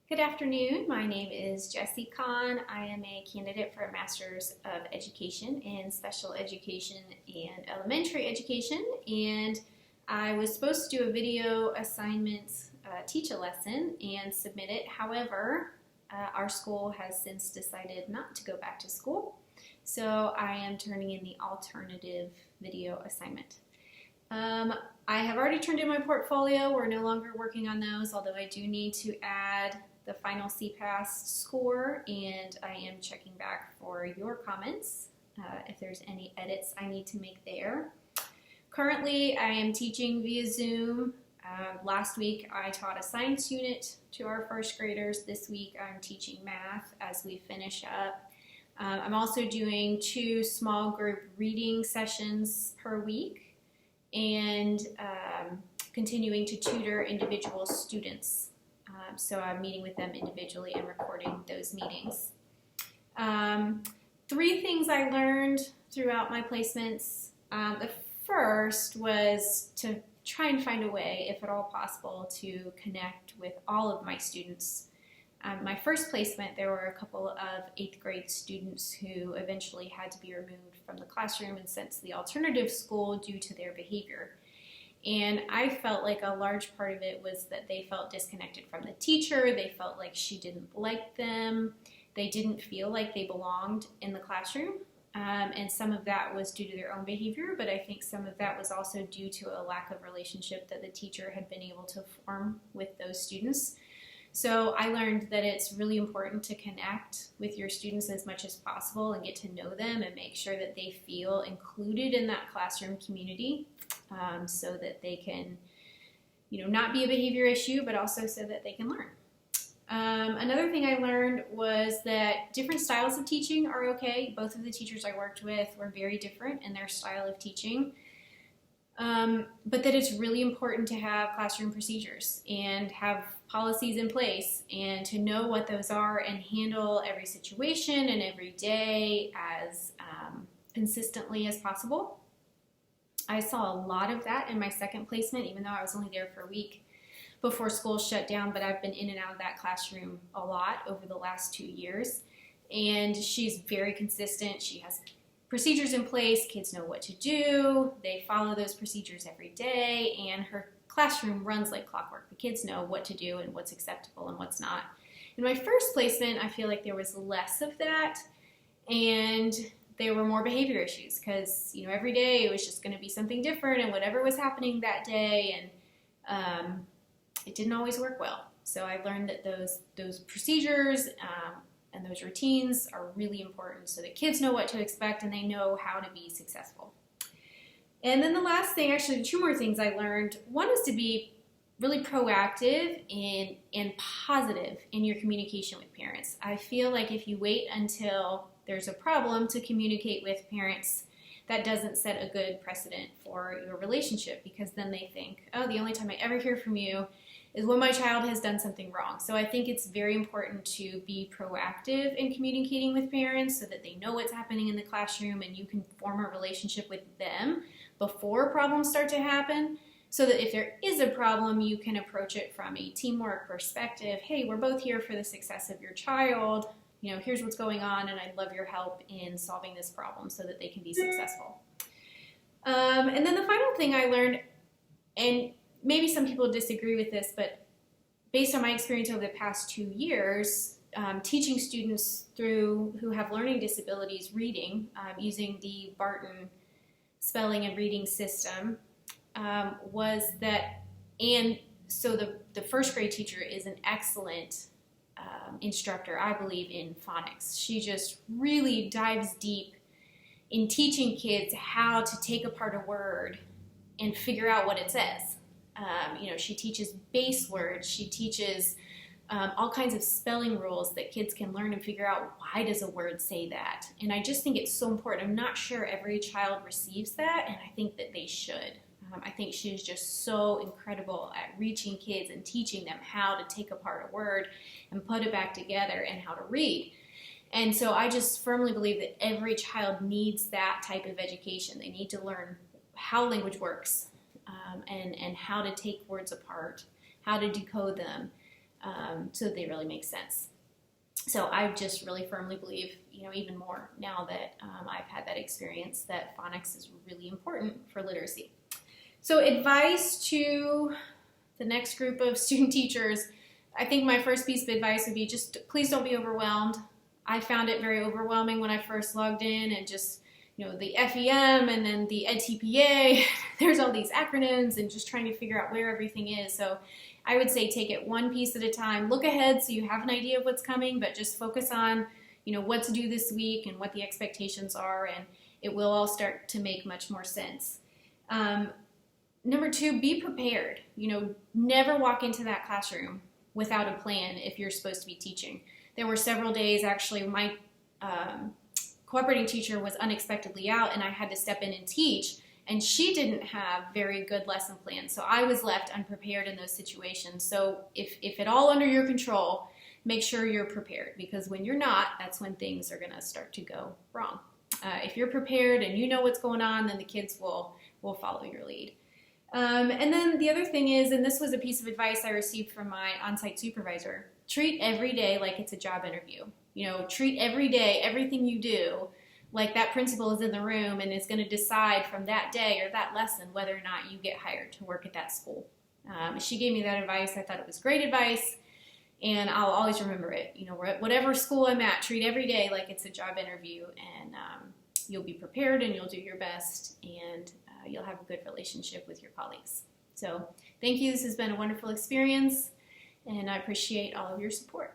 Good afternoon. My name is Jessie Kohn. I am a candidate for a Master's of Education in Special Education and Elementary Education, and I was supposed to do a video assignment, teach a lesson, and submit it. However, our school has since decided not to go back to school, so I am turning in the alternative video assignment. I have already turned in my portfolio. We're no longer working on those, although I do need to add the final CPAS score, and I am checking back for your comments if there's any edits I need to make there. Currently, I am teaching via Zoom. Last week, I taught a science unit to our first graders. This week, I'm teaching math as we finish up. I'm also doing 2 small group reading sessions per week and continuing to tutor individual students. So I'm meeting with them individually and recording those meetings. 3 things I learned throughout my placements. The first was to try and find a way, if at all possible, to connect with all of my students. My first placement, there were a couple of 8th grade students who eventually had to be removed from the classroom and sent to the alternative school due to their behavior. And I felt like a large part of it was that they felt disconnected from the teacher. They felt like she didn't like them. They didn't feel like they belonged in the classroom. And some of that was due to their own behavior, but I think some of that was also due to a lack of relationship that the teacher had been able to form with those students. So I learned that it's really important to connect with your students as much as possible and get to know them and make sure that they feel included in that classroom community, so that they can, not be a behavior issue, but also so that they can learn. Another thing I learned was that different styles of teaching are okay. Both of the teachers I worked with were very different in their style of teaching. But that it's really important to have classroom procedures and have policies in place and to know what those are and handle every situation and every day as consistently as possible. I saw a lot of that in my second placement, even though I was only there for a week before school shut down, but I've been in and out of that classroom a lot over the last 2 years. And she's very consistent. She has procedures in place, kids know what to do, they follow those procedures every day, and her classroom runs like clockwork. The kids know what to do and what's acceptable and what's not. In my first placement, I feel like there was less of that, and there were more behavior issues because, every day it was just going to be something different and whatever was happening that day, and it didn't always work well. So I learned that those procedures and those routines are really important so that kids know what to expect and they know how to be successful. And then the last thing, actually 2 more things I learned. One is to be really proactive and positive in your communication with parents. I feel like if you wait until there's a problem to communicate with parents, that doesn't set a good precedent for your relationship, because then they think, oh, the only time I ever hear from you is when my child has done something wrong. So I think it's very important to be proactive in communicating with parents so that they know what's happening in the classroom and you can form a relationship with them before problems start to happen, so that if there is a problem, you can approach it from a teamwork perspective. Hey, we're both here for the success of your child. Here's what's going on, and I'd love your help in solving this problem so that they can be successful. And then the final thing I learned, and maybe some people disagree with this, but based on my experience over the past 2 years, teaching students who have learning disabilities reading, using the Barton spelling and reading system, was that, and so the first grade teacher is an excellent instructor, I believe, in phonics. She just really dives deep in teaching kids how to take apart a word and figure out what it says. She teaches base words. She teaches all kinds of spelling rules that kids can learn and figure out, why does a word say that? And I just think it's so important. I'm not sure every child receives that, and I think that they should. I think she's just so incredible at reaching kids and teaching them how to take apart a word and put it back together and how to read. And so I just firmly believe that every child needs that type of education. They need to learn how language works, and how to take words apart, how to decode them, so that they really make sense. So I just really firmly believe, even more now that I've had that experience, that phonics is really important for literacy. So advice to the next group of student teachers, I think my first piece of advice would be just please don't be overwhelmed. I found it very overwhelming when I first logged in, and just, the FEM and then the EdTPA, there's all these acronyms and just trying to figure out where everything is. So I would say take it one piece at a time. Look ahead so you have an idea of what's coming, but just focus on, what to do this week and what the expectations are, and it will all start to make much more sense. Number 2, be prepared. Never walk into that classroom without a plan if you're supposed to be teaching. There were several days, actually, my cooperating teacher was unexpectedly out and I had to step in and teach, and she didn't have very good lesson plans, so I was left unprepared in those situations. So if at all under your control, make sure you're prepared, because when you're not, that's when things are going to start to go wrong. If you're prepared and you know what's going on, then the kids will follow your lead. And then the other thing is, and this was a piece of advice I received from my on-site supervisor, treat every day like it's a job interview. Treat every day, everything you do, like that principal is in the room and is going to decide from that day or that lesson whether or not you get hired to work at that school. She gave me that advice. I thought it was great advice, and I'll always remember it. Whatever school I'm at, treat every day like it's a job interview, and you'll be prepared and you'll do your best, and you'll have a good relationship with your colleagues. So thank you. This has been a wonderful experience, and I appreciate all of your support.